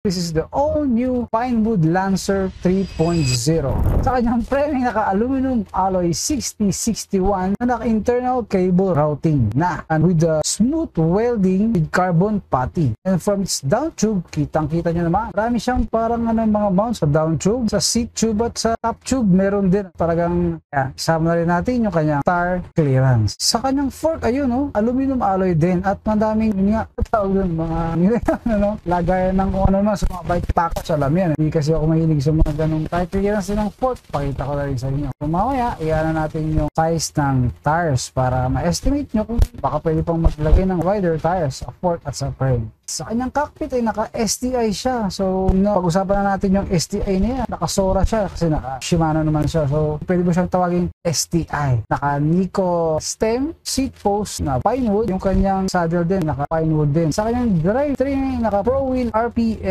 This is the all-new Pinewood Lancer 3.0. Sa kanyang framing naka-aluminum alloy 6061 na naka-internal cable routing na and with the smooth welding with carbon putty. And from its down tube, kitang-kita nyo naman, marami siyang parang mga mounts sa down tube, sa seat tube at sa top tube meron din. Talagang isama na rin natin yung kanyang star clearance. Sa kanyang fork, ayun aluminum alloy din at madaming tawag dun, mga lagayan ng kung ano sa mga bike package, alam yan. Hindi kasi ako mahilig sa mga ganong type clearance ng fork. Pakita ko na rin sa inyo. So mamaya, iyan na natin yung size ng tires para ma-estimate nyo kung baka pwede pang maglagay ng wider tires sa fork at sa frame. Sa kanyang cockpit ay naka-STI siya. So, pag-usapan na natin yung STI niya. Naka-Sora siya kasi naka-Shimano naman siya. So, pwede mo siyang tawagin STI. Naka-Nico stem, seat post na Pinewood. Yung kanyang saddle din, naka-Pinewood din. Sa kanyang drive train, naka-Pro Wheel RPL